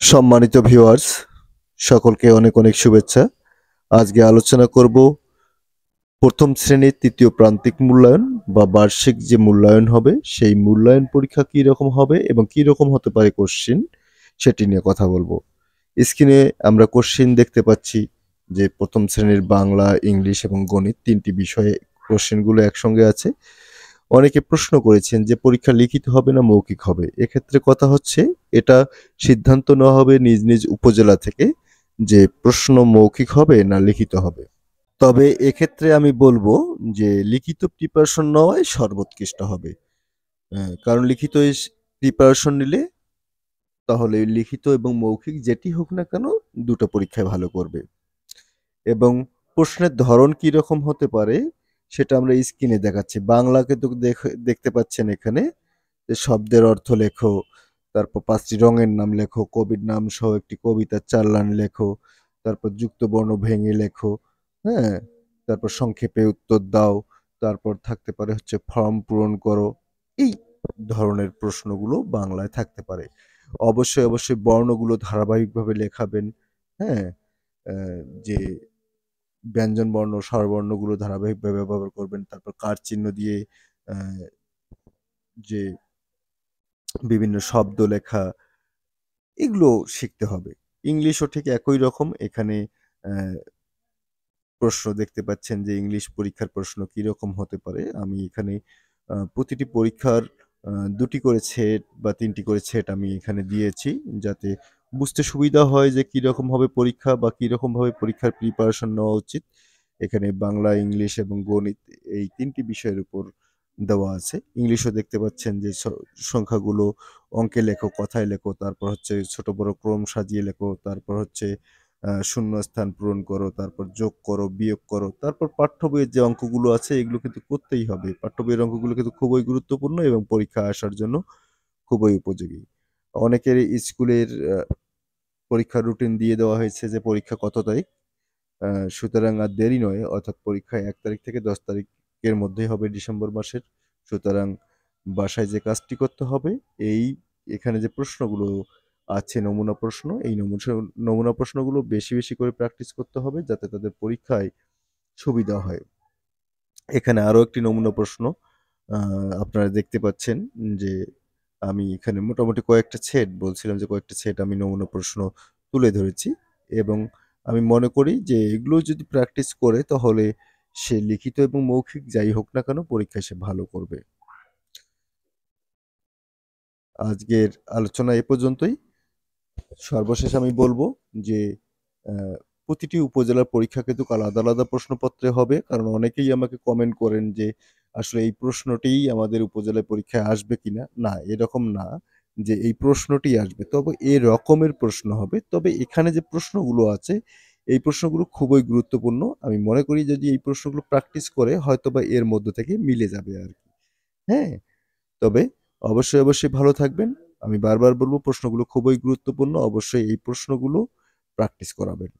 সম্মানিত ভিউয়ার্স, সকলকে অনেক অনেক শুভেচ্ছা। আজকে আলোচনা করব প্রথম শ্রেণীর তৃতীয় প্রান্তিক মূল্যায়ন বা বার্ষিক যে মূল্যায়ন হবে সেই মূল্যায়ন পরীক্ষা কী রকম হবে এবং কী রকম হতে পারে কোশ্চিন সেটি নিয়ে কথা বলবো। স্ক্রিনে আমরা কোশ্চিন দেখতে পাচ্ছি যে প্রথম শ্রেণীর বাংলা, ইংলিশ এবং গণিত ৩টি বিষয়ে কোশ্চিনগুলো একসঙ্গে আছে। অনেকে প্রশ্ন করেছেন যে পরীক্ষা লিখিত হবে না মৌখিক হবে। এক্ষেত্রে কথা হচ্ছে এটা সিদ্ধান্ত নেওয়া হবে নিজ নিজ উপজেলা থেকে যে প্রশ্ন মৌখিক হবে না লিখিত হবে। তবে এক্ষেত্রে আমি বলবো যে লিখিত প্রিপারেশন নেওয়াই সর্বোৎকৃষ্ট হবে। কারণ লিখিত প্রিপারেশন নিলে তাহলে লিখিত এবং মৌখিক যেটি হোক না কেন দুটো পরীক্ষায় ভালো করবে। এবং প্রশ্নের ধরন কি রকম হতে পারে সেটা আমরা স্ক্রিনে দেখাচ্ছি। বাংলা কিন্তু দেখতে পাচ্ছেন এখানে যে শব্দের অর্থ লেখো, তারপর ৫টি রঙের নাম লেখো, কবির নাম সহ একটি কবিতার ৪ লাইন লেখো, তারপর যুক্ত বর্ণ ভেঙে লেখো, হ্যাঁ? তারপর সংক্ষেপে উত্তর দাও, তারপর থাকতে পারে হচ্ছে ফর্ম পূরণ করো। এই ধরনের প্রশ্নগুলো বাংলায় থাকতে পারে। অবশ্যই, অবশ্যই বর্ণগুলো ধারাবাহিকভাবে লেখাবেন, হ্যাঁ? অ্যা যে ব্যঞ্জনবর্ণ, স্বরবর্ণগুলো ধারাবাহিকভাবে ব্যবহার করবেন। তারপর কার চিহ্ন দিয়ে অ্যা যে বিভিন্ন শব্দ লেখা, এগুলো শিখতে হবে। ইংলিশও ঠিক একই রকম। এখানে অ্যা প্রশ্ন দেখতে পাচ্ছেন যে ইংলিশ পরীক্ষার প্রশ্ন কিরকম হতে পারে। আমি এখানে প্রতিটি পরীক্ষার ২ টি করে সেট বা ৩ টি করে সেট আমি এখানে দিয়েছি। যাতে বুঝতে সুবিধা হয় যে কিরকম হবে পরীক্ষা বা কিরকমভাবে পরীক্ষার প্রিপারেশন নেওয়া উচিত। এখানে বাংলা, ইংলিশ এবং গণিত এই ৩ টি বিষয়ের উপর দেওয়া আছে। ইংলিশও দেখতে পাচ্ছেন যে সংখ্যাগুলো অঙ্কে লেখো, কথায় লেখো, তারপর হচ্ছে ছোট বড় ক্রম সাজিয়ে লেখো, তারপর হচ্ছে শূন্যস্থান পূরণ করো, তারপর যোগ করো, বিয়োগ করো। তারপর পাঠ্য বইয়ের যে অঙ্কগুলো আছে এগুলো কিন্তু করতেই হবে। পাঠ্য বইয়ের অঙ্কগুলো কিন্তু খুবই গুরুত্বপূর্ণ এবং পরীক্ষায় আসার জন্য খুবই উপযোগী। অনেকের স্কুলের পরীক্ষার রুটিন দিয়ে দেওয়া হয়েছে যে পরীক্ষা কত তারিখ। আ সুতরাং আর দেরি নয় অর্থাৎ পরীক্ষা ১ তারিখ থেকে ১০ তারিখের মধ্যেই হবে ডিসেম্বর মাসের। সুতরাং বাসায় যে কাজটি করতে হবে এই এখানে যে প্রশ্নগুলো আছে নমুনা প্রশ্ন, এই নমুনা প্রশ্নগুলো বেশি, বেশি করে প্র্যাকটিস করতে হবে যাতে তাদের পরীক্ষায় সুবিধা হয়। এখানে আরো একটি নমুনা প্রশ্ন আ আপনারা দেখতে পাচ্ছেন যে আমি এখানে মোটামুটি কয়েকটা সেট বলছিলাম যে কয়েকটা সেট আমি নমুনা প্রশ্ন তুলে ধরেছি এবং আমি মনে করি যে এগুলো যদি প্র্যাকটিস করে তাহলে সে লিখিত এবং মৌখিক যাই হোক না কেন পরীক্ষায় সে ভালো করবে। আজকের আলোচনা এ পর্যন্তই। সর্বশেষ আমি বলব যে অ্যা প্রতিটি উপজেলার পরীক্ষা কিন্তু আলাদা, আলাদা প্রশ্নপত্রে হবে। কারণ অনেকেই আমাকে কমেন্ট করেন যে আসলে এই প্রশ্নটিই আমাদের উপজেলায় পরীক্ষায় আসবে কিনা? না, এরকম না যে এই প্রশ্নটিই আসবে। তবে এ রকমের প্রশ্ন হবে। তবে এখানে যে প্রশ্নগুলো আছে এই প্রশ্নগুলো খুবই গুরুত্বপূর্ণ। আমি মনে করি যদি এই প্রশ্নগুলো প্র্যাকটিস করে হয়তোবা এর মধ্য থেকে মিলে যাবে আরকি। হ্যাঁ? তবে অবশ্যই, অবশ্যই ভালো থাকবেন। আমি বারবার বলব প্রশ্নগুলো খুবই গুরুত্বপূর্ণ। অবশ্যই এই প্রশ্নগুলো প্র্যাকটিস করাবেন।